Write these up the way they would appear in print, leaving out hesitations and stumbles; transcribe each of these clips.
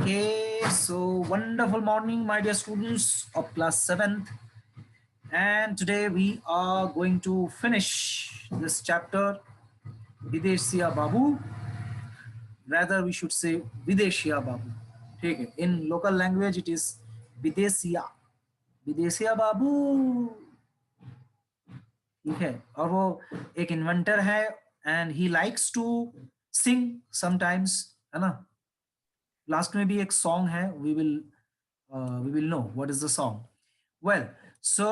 Okay, so wonderful morning, my dear students of class 7th. And today we are going to finish this chapter, Videshia Babu. Rather, we should say Videshia Babu. Okay. In local language, it is Videshia. Videshia Babu. ठीक है और वो एक inventor है and he likes to sing sometimes है ना last में भी एक सॉन्ग है we will know what is the song well so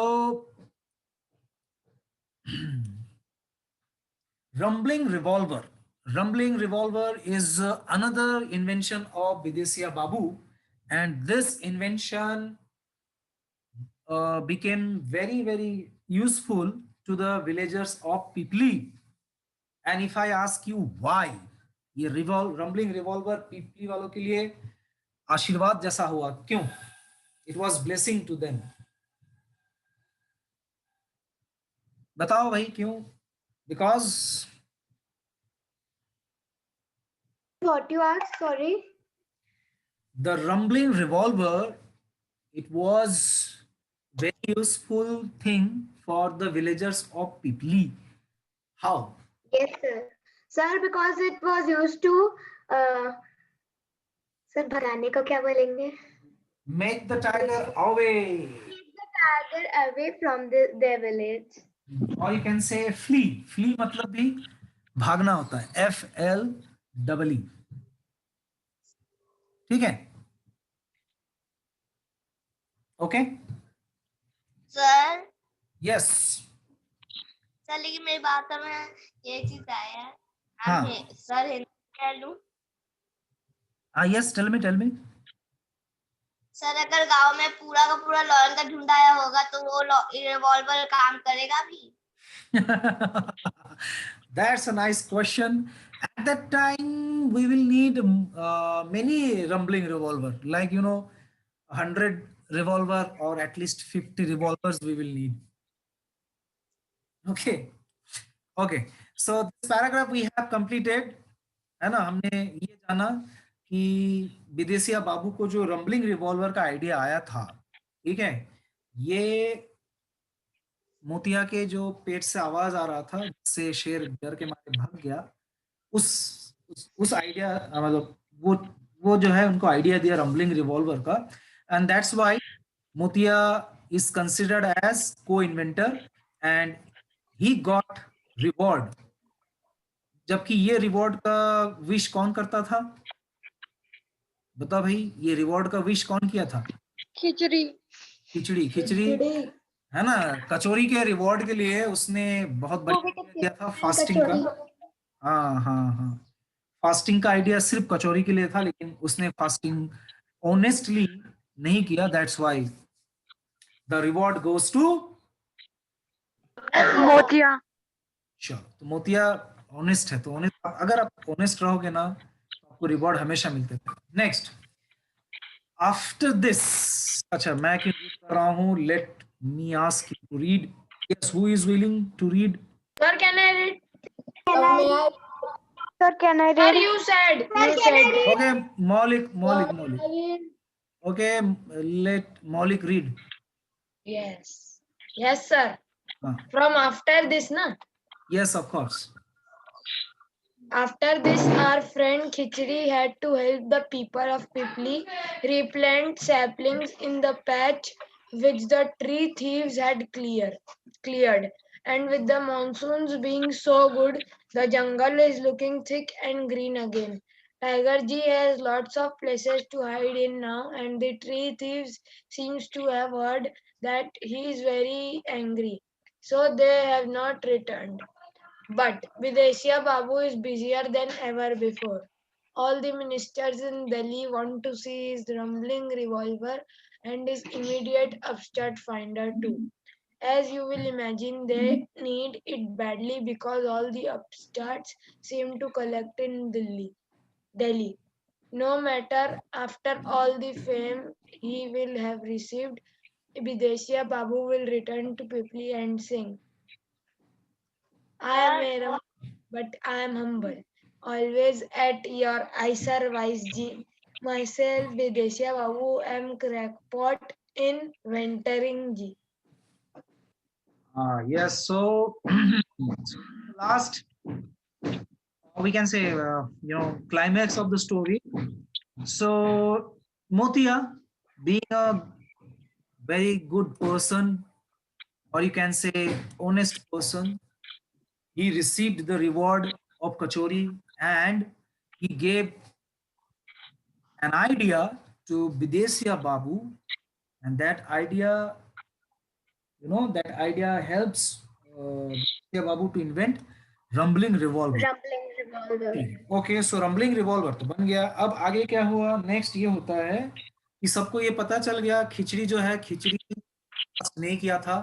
rumbling revolver rumbling revolver is another invention of Videsya Babu, and this invention became very useful to the villagers of Pipli. And if I ask you why, ये rumbling revolver Peepli वालों के लिए आशीर्वाद जैसा हुआ, क्यों? It was blessing to them. बताओ भाई क्यों? Because What you asked? Sorry. the rumbling revolver, it was very useful thing for the villagers of Pipli. How? Yes, sir. Sir, because it was used to. Sir, भगाने को क्या बोलेंगे? Make the tiger away. Keep the tiger away from their village. और you can say flee. Flee मतलब भी भागना होता है. FLEE. ठीक है? ओके? Sir yes. सर लेकिन मेरी बात में ये चीज आया है. हाँ. सर हिंदी कह लूं? Yes, tell me. सर अगर गांव में पूरा का पूरा लॉयन का झुंड आया होगा तो वो रिवॉल्वर काम करेगा भी? That's a nice question. At that time, we will need many rumbling revolver, like 100 revolver or at least 50 revolvers we will need. Okay. So this paragraph we have completed. है ना, हमने ये जाना कि विदेशिया बाबू को जो रंबलिंग रिवॉल्वर का idea आया था, ठीक है, ये मोतिया के जो पेट से आवाज आ रहा था जिससे शेर डर के मारे भाग गया, उस आइडिया मतलब वो जो है उनको आइडिया दिया रंबलिंग रिवॉल्वर का, एंड दैट्स व्हाई मोतिया इज कंसिडर्ड एज को inventor and he got reward. जबकि ये रिवॉर्ड का विश कौन करता था? बता भाई, ये रिवॉर्ड का विश कौन किया था? खिचड़ी है ना. कचौरी के रिवॉर्ड के लिए उसने बहुत बढ़िया किया था, फास्टिंग का. हाँ. फास्टिंग का आइडिया सिर्फ कचौरी के लिए था, लेकिन उसने फास्टिंग ऑनेस्टली नहीं किया. That's why the reward goes to Motiya. चलो, तो मोतिया ऑनेस्ट है, तो अगर आप ऑनेस्ट रहोगे ना तो आपको रिवॉर्ड हमेशा मिलते थे. नेक्स्ट, आफ्टर दिस, अच्छा मैं क्यों कर रहा हूँ, let me ask you to read. Yes, who is willing to read? Sir, can I read? Sir, can I read? Sir, you said. Okay, Maulik. Okay, let Maulik read. Yes, sir. From after this, na? Yes, of course. After this, our friend Khichdi had to help the people of Pipli replant saplings in the patch which the tree thieves had cleared. And with the monsoons being so good, the jungle is looking thick and green again. Tiger Ji has lots of places to hide in now, and the tree thieves seems to have heard that he is very angry, so they have not returned. But Videshia Babu is busier than ever before. All the ministers in Delhi want to see his rumbling revolver and his immediate upstart finder too. As you will imagine, they need it badly because all the upstarts seem to collect in Delhi. No matter after all the fame he will have received, Videshia Babu will return to Pipli and sing. I am Aram, but I am humble. Always at your service, Ji. myself, Videsha Babu, am crackpot in venturing G. Yes, so last we can say climax of the story. So Motia, being a very good person, or you can say honest person, he received the reward of Kachori, and he gave an idea to Bidesya Babu, and that idea, that idea helps Bidesya Babu to invent rumbling revolver. Rumbling revolver. Okay, so rumbling revolver तो बन गया। अब आगे क्या हुआ, next ये होता है कि सबको ये पता चल गया खिचड़ी जो है, खिचड़ी नहीं किया था,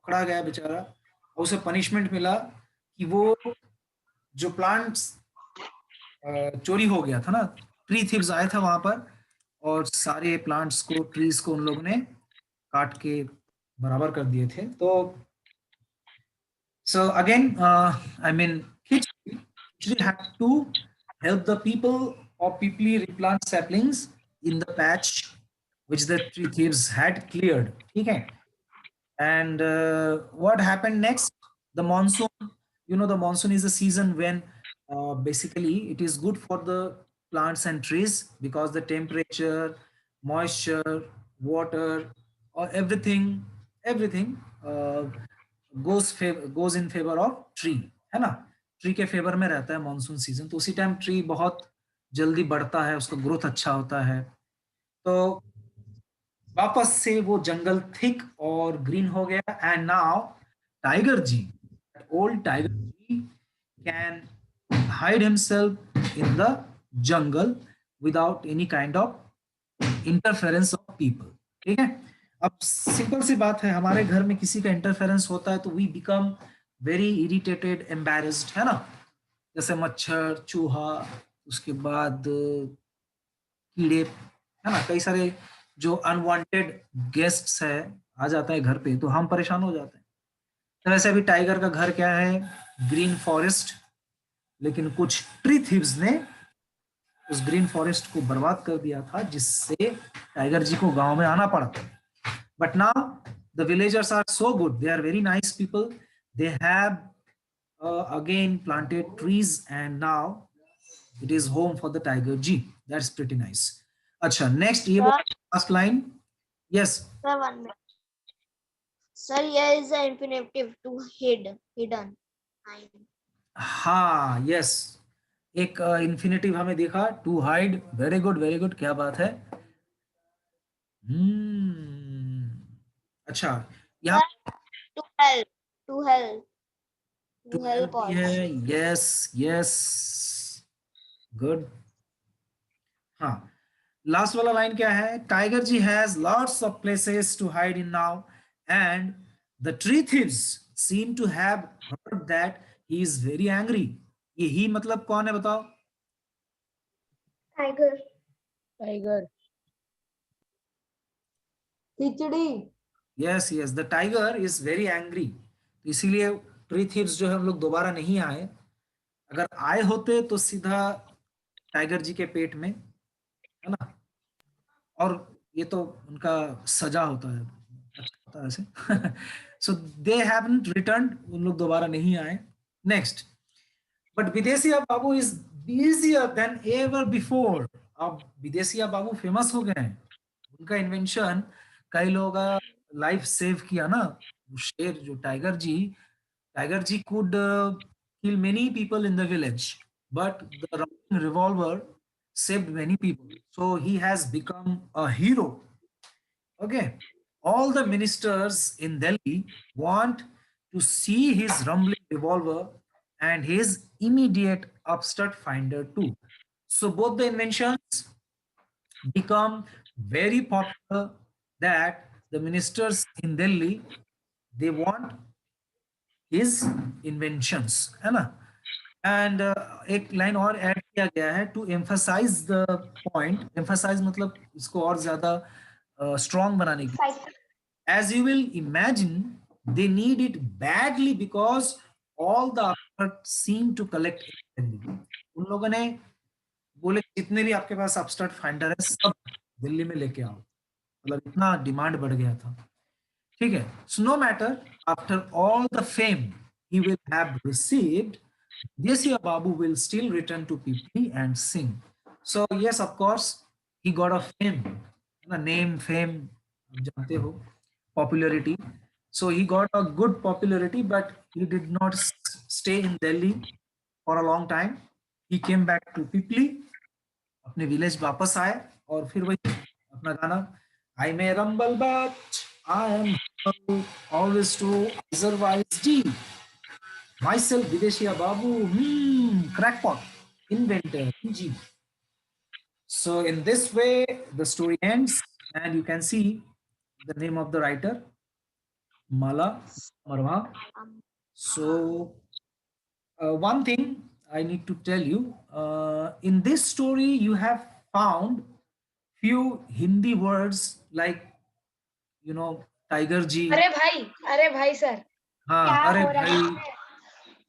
पकड़ा गया बेचारा, और उसे पनिशमेंट मिला कि वो जो प्लांट्स चोरी हो गया था ना, ट्री थीव्स आए थे वहां पर और सारे प्लांट्स को, ट्रीज को उन लोगों ने काट के बराबर कर दिए थे। तो so again I mean Khicri had to help the people of Pipli replant saplings in the patch which the tree thieves had cleared. Okay. And what happened next? The monsoon. The monsoon is a season when basically it is good for the plants and trees because the temperature, moisture, water, or everything goes in favor of tree, है ना? Tree के favour में रहता है monsoon season, तो उसी time tree बहुत जल्दी बढ़ता है, उसका ग्रोथ अच्छा होता है। तो वापस से वो जंगल थिक और ग्रीन हो गया, and now tiger ji, old tiger ji can hide himself in the jungle without any kind of interference of people. ठीक है, अब सिंपल सी बात है, हमारे घर में किसी का इंटरफेरेंस होता है तो we become very irritated, embarrassed, है ना? जैसे मच्छर, चूहा, उसके बाद कीड़े, है ना, कई सारे जो अनवांटेड गेस्ट्स है आ जाता है घर पे, तो हम परेशान हो जाते हैं। तो वैसे अभी टाइगर का घर क्या है, ग्रीन फॉरेस्ट, लेकिन कुछ ट्री थीव्स ने उस ग्रीन फॉरेस्ट को बर्बाद कर दिया था, जिससे टाइगर जी को गांव में आना पड़ा। But now the villagers are so good, they are very nice people, they have again planted trees and now it is home for the tiger G. That's pretty nice. Acha, next ye last line. Yes sir, 1 minute. Sir, here is the infinitive to hidden. ha, yes, एक infinitive हमें देखा, to hide. Very good, क्या बात है। अच्छा, यहाँ to help us. yes, good। हाँ, last वाला लाइन क्या है, tiger ji has lots of places to hide in now and the tree thieves seem to have heard that he is very angry. ये ही मतलब कौन है बताओ? Tiger. Khichdi. Yes, the tiger is very angry. तो इसीलिए ट्री थीव्स जो है हम लोग दोबारा नहीं आए, अगर आए होते तो सीधा टाइगर जी के पेट में, है ना, और ये तो उनका सजा होता है, अच्छा होता है ऐसे। सो दे हैवंट रिटर्न्ड, उन लोग दोबारा नहीं आए। Next, but Videshia Babu is busier than ever before. अब विदेशिया बाबू फेमस हो गए हैं, उनका इन्वेंशन कई लोगों का लाइफ सेव किया ना। शेर जो tiger ji could kill many people in the village, but the rumbling revolver saved many people, so he has become a hero. Okay, all the ministers in Delhi want to see his rumbling revolver and his immediate upstart finder too. So both the inventions become very popular, that the ministers in Delhi, they want his inventions, है ना। And एक line और add किया गया है to emphasize the point. Emphasize मतलब इसको और ज्यादा स्ट्रॉन्ग बनाने की। As you will imagine, they need it badly because all the effort seem to collect. उन लोगों ने बोले जितने भी आपके पास अपस्टार्ट फाइंडर है सब दिल्ली में लेके आओ, मतलब इतना डिमांड बढ़ गया था। ठीक है, so no matter, after all the fame he will have received, Desya Babu will still return to Pipli and sing. So yes, of course, he got a fame, the name, fame, आप जानते हो, popularity. So he got a good popularity, but he did not stay in Delhi for a long time. He came back to Pipli, अपने village वापस आए और फिर वही अपना गाना I may rumble but I am always to otherwise the myself Videshia Babu, crackpot, inventor, PG. So in this way, the story ends, and you can see the name of the writer, Mala Marwa. So one thing I need to tell you, in this story, you have found few Hindi words like, you know, Tiger Ji. अरे भाई sir, हाँ, क्या अरे हो रहा भाई, है?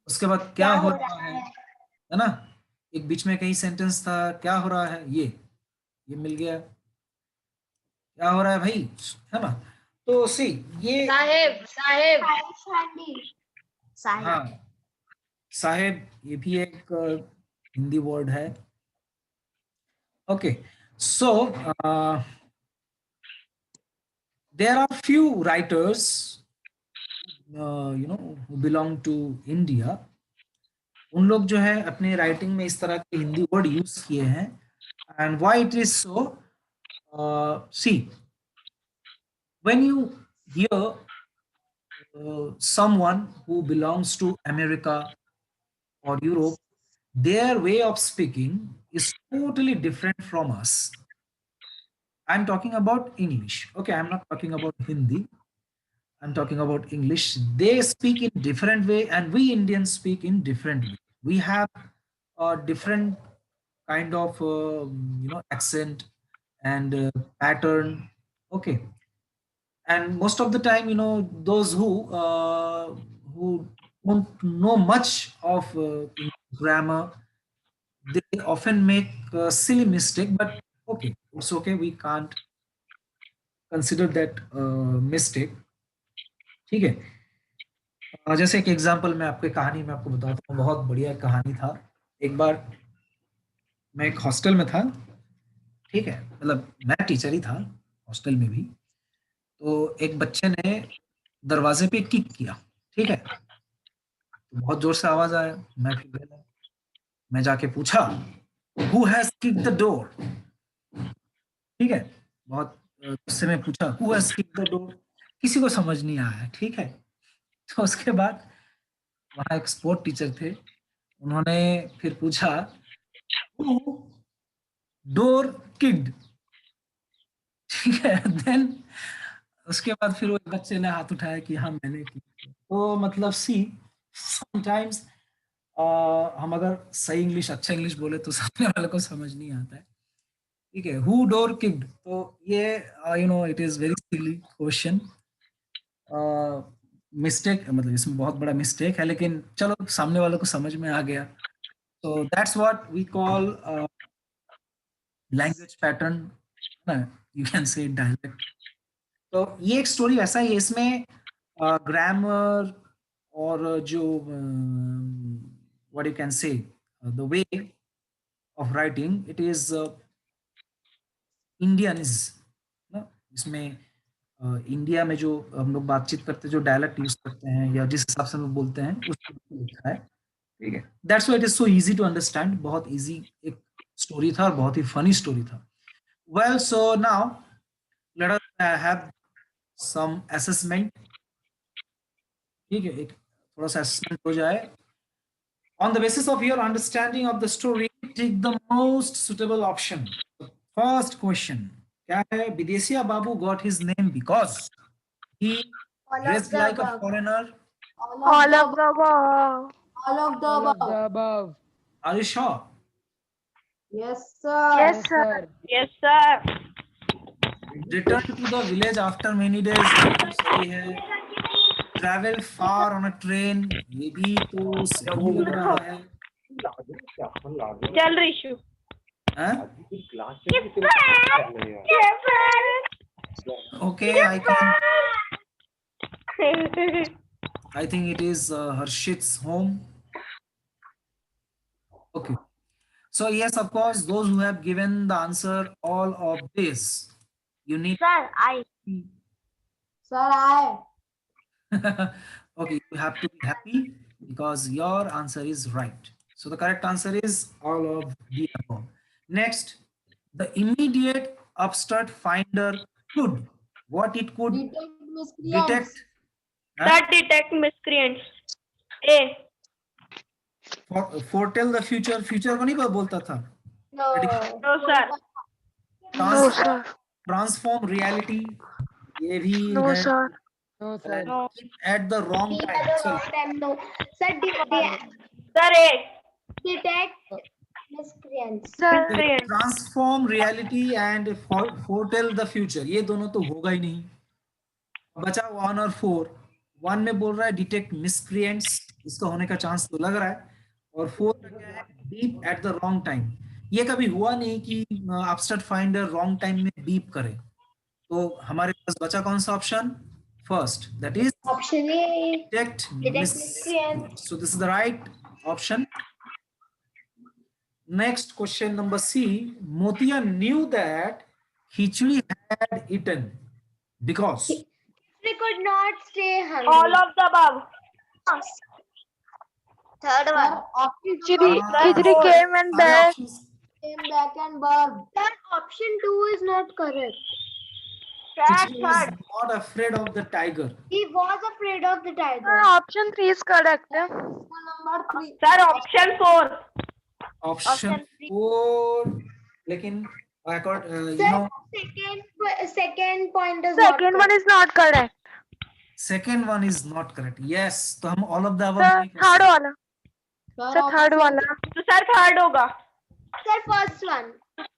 उसके बाद क्या हो रहा है ना? एक बीच में कहीं सेंटेंस था, क्या हो रहा है, ये मिल गया, क्या हो रहा है भाई, है ना? तो सी ये साहेब साहेब साहिब। हाँ, साहेब ये भी एक हिंदी वर्ड है। Okay, so there are few writers who belong to India. उन लोग जो है अपने राइटिंग में इस तरह के हिंदी वर्ड यूज किए हैं, and why it is so, see when you hear someone who belongs to America or Europe, their way of speaking is totally different from us. I'm talking about English. Okay, I'm not talking about Hindi. I'm talking about English. They speak in different way, and we Indians speak in different way. We have a different kind of accent and pattern. Okay, and most of the time, those who don't know much of grammar, they often make a silly mistake, but okay, it's okay, we can't consider that mistake. ठीक है, जैसे एक example मैं आपके कहानी में आपको बताता हूँ, बहुत बढ़िया कहानी था। एक बार मैं एक हॉस्टल में था, ठीक है, मतलब मैं टीचर ही था हॉस्टल में भी। तो एक बच्चे ने दरवाजे पे किक किया, ठीक है, तो बहुत जोर से आवाज आया, मैं फिर गया, मैं जाके पूछा who has kick the door, ठीक है, बहुत गुस्से में पूछा who has kick the door, किसी को समझ नहीं आया, ठीक है। तो उसके बाद वहाँ एक स्पोर्ट टीचर थे, उन्होंने फिर पूछा डोर किक्ड, ठीक है। देन उसके बाद फिर वो बच्चे ने हाथ उठाया कि हाँ मैंने किक किया। तो मतलब सी समटाइम्स हम अगर सही इंग्लिश, अच्छा इंग्लिश बोले तो सामने वाले को समझ नहीं आता है, ठीक है। हु डोर किक्ड, तो ये it is very silly question, mistake, मतलब इसमें बहुत बड़ा मिस्टेक है, लेकिन चलो सामने वालों को समझ में आ गया। तो that's what we call language pattern, you can say dialect. तो ये एक स्टोरी ऐसा ही है, इसमें ग्रामर और जो व्हाट यू कैन से the way of writing, it is Indian is ना, इसमें इंडिया में जो हम लोग बातचीत करते हैं, जो डायलेक्ट यूज करते हैं या जिस हिसाब से हम लोग बोलते हैं, उसको लिखा है, ठीक है। That's why it is so easy to understand, बहुत इजी एक स्टोरी था और बहुत ही फनी स्टोरी था। Well, so now let us have some assessment, ठीक है, एक थोड़ा सा असेसमेंट हो जाए। On the basis of your understanding of the story, take the most suitable option. First question क्या है? Videshia Babu got his name because he dressed like a foreigner. All of the above. All of the All of above. the above. Are you sure? Yes, sir. Yes, sir. Yes, sir. Returned to the village after many days, सही है। Travel far on a train, ये भी तो सही लग रहा है। चल Rishu. Okay, I think it is Harshit's home. Okay. So yes, of course, those who have given the answer all of this, you need. Sir, Sir, I. Okay, you have to be happy because your answer is right. So the correct answer is all of the above. Next, the immediate upstart finder could, what it could Detect miscreants. detect. That detect miscreants. A. Foretell the future. Future को नहीं बोलता था. No. No, sir. Transform reality. ये भी No, है. sir. No, sir. No. At the wrong time. So, No. Sir, Sir, A. detect miscreants. Miscreants. transform reality and foretell the future. ये दोनों तो होगा ही नहीं. बचा 1 और 4. 1 में बोल रहा है डिटेक्ट मिसक्रिएंट्स, इसका होने का चांस तो लग रहा है, और 4 का क्या है beep at the wrong time. ये कभी हुआ नहीं कि अपस्टार्ट फाइंडर रॉन्ग टाइम में बीप करे. तो हमारे पास बचा कौन सा option? First, that is Option A. detect miscreants. So this is the right option. Next question number C. Motia knew that Khichdi had eaten because They could not stay hungry. All of the above. third one. Khichdi came and back. Came back and burped. Sir, option 2 is not correct. Khichdi was not afraid of the tiger. He was afraid of the tiger. Option 3 is correct. Number 3. Sir, option 4. Option 4. लेकिन Sir, second point is Second one is not correct. second one is not correct. Yes, तो हम all of the above Sir, नहीं कर third वाला. Sir, Sir, third वाला. तो sir, third होगा. Sir, first one.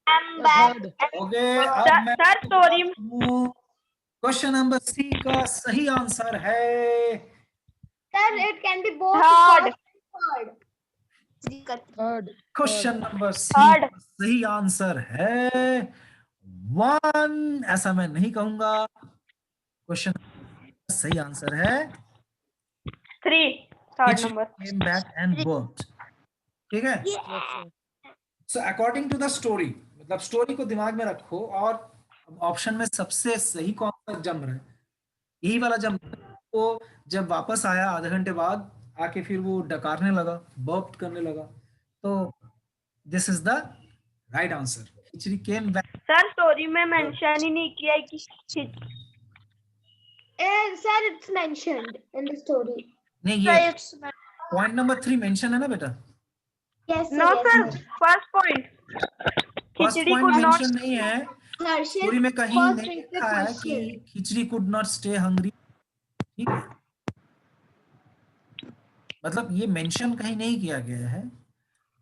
I'm back. सकते. Okay, अब Sir, मैं sir, story. Question number C का सही आंसर है Sir, it can be both Third. first and third. Third. Question number C Third. का सही आंसर है 1. ऐसा मैं नहीं कहूंगा. क्वेश्चन सही आंसर है 3. Third which number. came back and worked. ठीक है. So according to the story, मतलब स्टोरी को दिमाग में रखो और ऑप्शन में सबसे सही कौन सा जम रहा है, यही वाला जम रहा है. वो जब वापस आया आधे घंटे बाद आके फिर वो डकारने लगा, बर्प करने लगा. तो this is the right answer. Khichdi came back. Sir story में मेंशन ही नहीं किया है कि Sir, it's mentioned in the story. नहीं, ये पॉइंट नंबर 3 मेंशन है ना बेटा. Yes, sir. No yes, sir sir. First point first khichdi point could not mention नहीं है. Harshit, स्टोरी में कहीं first नहीं is the लिखा है कि question. Khichdi could not stay hungry. ठीक है, मतलब ये मेंशन कहीं नहीं किया गया है.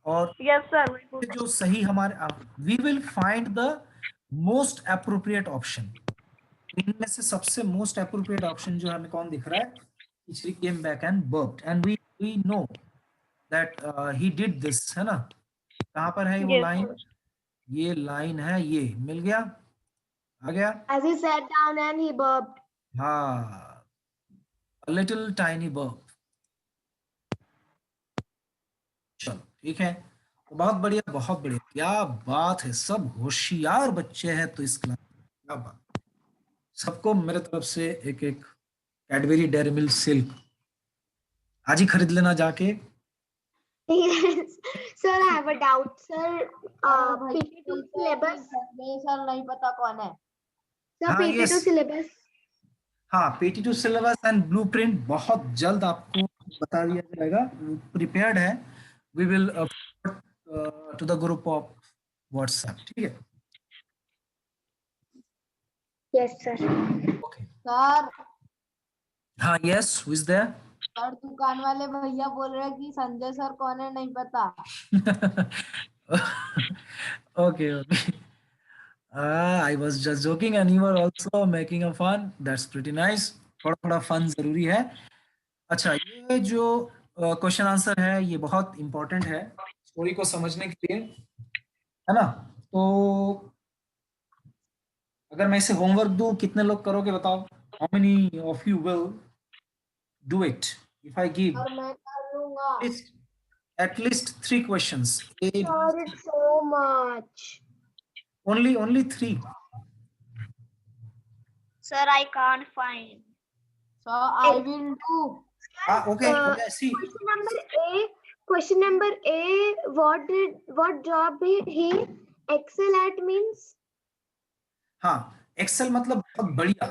और यस सर जो सही हमारे, we will find the most appropriate option. इनमें से सबसे मोस्ट अप्रोप्रिएट ऑप्शन जो हमें कौन दिख रहा है, Khichdi came back and burped and we know that he did this, है ना. कहाँ पर है वो Yes, लाइन? ये लाइन है, ये मिल गया, आ गया. As he sat down and he burped. हाँ, a little tiny burp. चलो ठीक है, तो बहुत बढ़िया, बहुत बढ़िया. क्या बात है, सब होशियार बच्चे हैं तो इस क्लास. क्या बात. सबको मेरे तरफ से एक एक कैडबरी डेयरी मिल्क सिल्क आज ही खरीद लेना जाके. Yes. Sir, I have a doubt. Sir, PT2 syllabus. Sir नहीं पता कौन है. Sir, हाँ, PT2 yes. syllabus. हाँ, PT2 सिलेबस एंड ब्लूप्रिंट बहुत जल्द आपको बता दिया जाएगा. प्रिपेयर्ड है. We will to the group of WhatsApp. ठीक है. Yes, sir. ओके. सर हाँ, yes, who is there? Sir दुकान वाले भैया बोल रहे हैं कि संजय सर कौन है नहीं पता. Okay, okay. I was just joking and you were also making a fun. That's pretty nice. थोड़ा थोड़ा फन जरूरी है. अच्छा, ये जो क्वेश्चन आंसर है ये बहुत इंपॉर्टेंट है स्टोरी को समझने के लिए, है ना. तो अगर मैं इसे होमवर्क दूं, कितने लोग करोगे बताओ? How many of you will do it if I give और मैं कर लूंगा। at least 3 questions? A, B, Sir, C. it's so much. Only 3. Sir, I can't find. So I will do. Okay. Uh, See. Question number A. What job he excel at means? हाँ, Excel मतलब बहुत बढ़िया।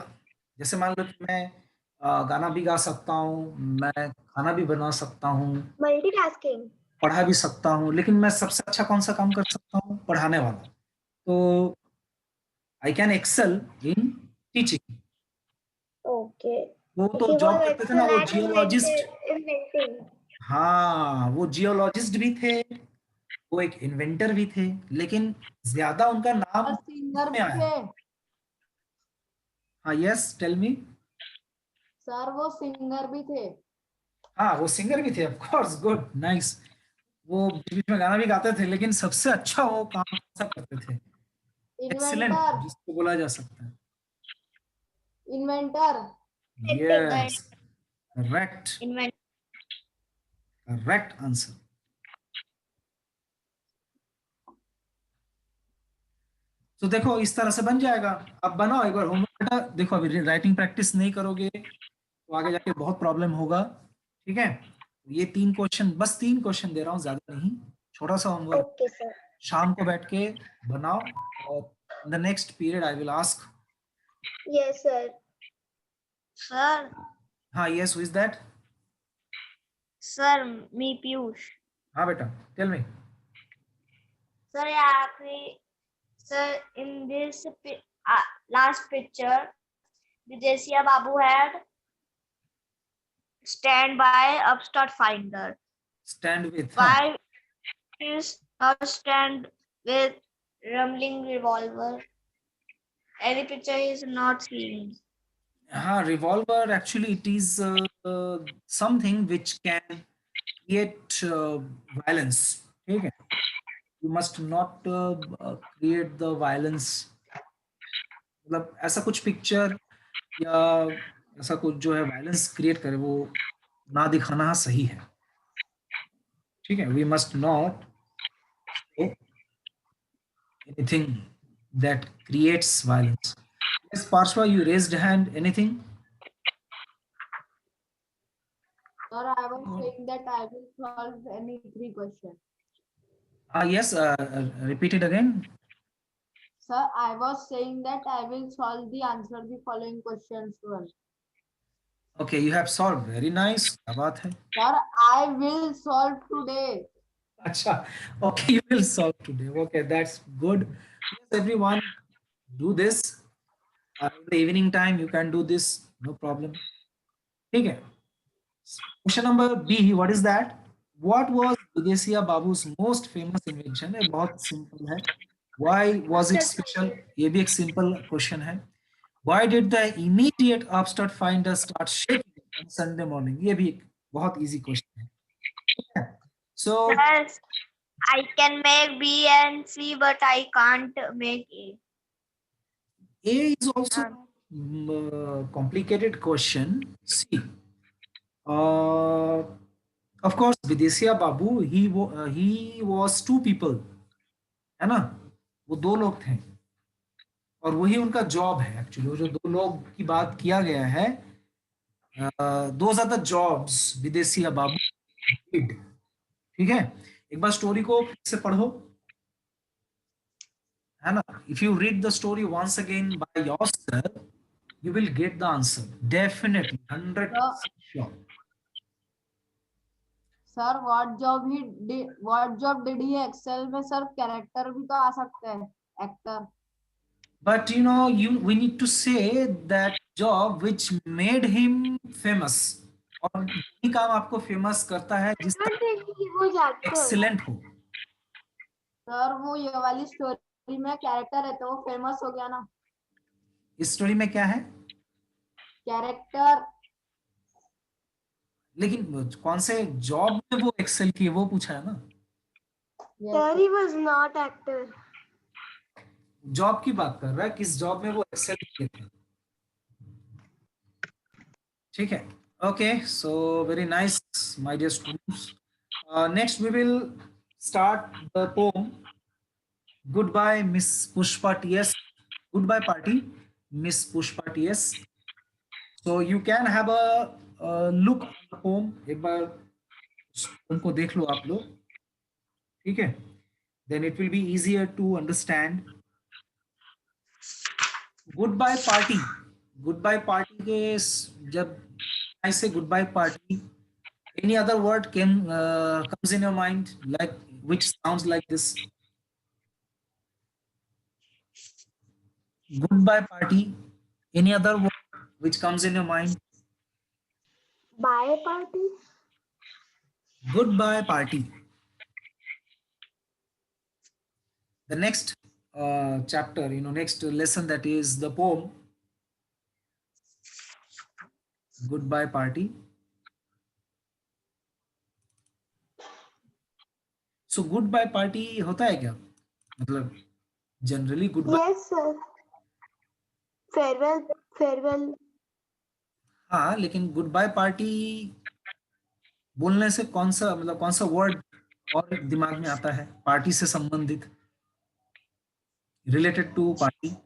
जैसे मान लो कि मैं गाना भी गा सकता हूँ, मैं खाना भी बना सकता हूँ, Multitasking. पढ़ा भी सकता हूँ, लेकिन मैं सबसे अच्छा कौन सा काम कर सकता हूँ? पढ़ाने वाला। तो I can excel in teaching. Okay. वो तो He जॉब was करते थे ना, वो excel at जियोलॉजिस्ट। inventing. हाँ, वो जियोलॉजिस्ट भी थे, वो एक इन्वेंटर भी थे, लेकिन ज्यादा उनका नाम और सिंगर में भी आया। थे। हाँ, यस, टेल मी। सर वो सिंगर भी थे। हाँ, वो सिंगर भी थे, ऑफ कोर्स, गुड, नाइस। वो बीच में गाना भी गाते थे, लेकिन सबसे अच्छा वो काम ऐसा करते थे, एक्सीलेंट, इन्वेंटर। जिसको बोला जा सकता है। Inventor. Yes, correct, Invent. Correct answer. तो देखो, इस तरह से बन जाएगा। अब बनाओ एक बार होमवर्क बेटा। देखो, अभी राइटिंग प्रैक्टिस नहीं करोगे तो आगे जाके बहुत प्रॉब्लम होगा, ठीक है? ये 3 क्वेश्चन, बस 3 क्वेश्चन दे रहा हूँ, ज्यादा नहीं, छोटा सा होमवर्क। Okay, sir. शाम को बैठ के बनाओ, और in the next period I will ask. Yes, sir. Sir, हाँ, yes, who is that? sir, me Piyush. हाँ बेटा, टेल मी। Sir, ये आखिरी sir in this last picture, Videsiya Babu had stand by upstart finder. Stand with. Why is not stand with rumbling revolver? Any picture is not seen. हाँ, revolver actually it is something which can create violence, ठीक है? You must not create the violence। मतलब ऐसा कुछ picture या ऐसा कुछ जो है वायलेंस क्रिएट करे, वो ना दिखाना सही है, ठीक है? We must not show anything that creates violence. Yes, Parshva, you raised hand. Anything? Sir, I was saying that I will solve any 3 questions. Yes, repeat it again. Sir, I was saying that I will solve the following questions well. Okay, you have solved. Very nice. क्या बात है? Sir, I will solve today. अच्छा, okay, you will solve today. Okay, that's good. Yes, everyone, do this. In the evening time, you can do this. No problem. ठीक है. Question number B. What is that? What was Videsiya Babu's most famous invention? ये बहुत simple है. Why was it special? ये भी एक simple question है. Why did the immediate upstart finder start shaking on Sunday morning? ये भी एक बहुत easy question है. So Yes, I can make B and C, but I can't make A. A is also complicated question. See, of course, Videsiya Babu, he was 2 people, है ना? वो 2 लोग थे, और वही उनका जॉब है एक्चुअली। वो जो 2 लोग की बात किया गया है, those are the jobs Videsiya Babu did, ठीक है? एक बार स्टोरी को फिर से पढ़ो, है ना? If you read the story once again by yourself, you will get the answer definitely, 100% sure. Sir, what job did he excel में? Sir, character भी तो आ सकते हैं, actor. But you know, we need to say that job which made him famous, और यही काम आपको famous करता है I जिसका don't think he was actor. Excellent हो। Sir, वो ये वाली स्टोरी में कैरेक्टर है तो वो फेमस हो गया ना। इस स्टोरी में क्या है? कैरेक्टर। लेकिन कौन से जॉब में वो एक्सेल किए, वो पूछा है ना? Sir, he was not actor. Job की बात कर रहा है, किस जॉब में वो एक्सेल किए थे। ठीक है, okay, so very nice my dear students. Next we will start the poem goodbye Miss Pushpa TS, goodbye party Miss Pushpa TS. So you can have a look poem, एक बार उनको देख लो आप लोग, ठीक है, then it will be easier to understand. Goodbye party, goodbye party के जब I say goodbye party, any other word comes in your mind, like which sounds like this? Goodbye party. Any other word which comes in your mind? Bye party. Goodbye party. The next chapter, next lesson, that is the poem Goodbye Party. So goodbye party होता है क्या, मतलब generally goodbye? Yes, sir. Farewell. Farewell. हाँ, लेकिन goodbye party बोलने से कौन सा वर्ड और दिमाग में आता है पार्टी से संबंधित, रिलेटेड टू पार्टी?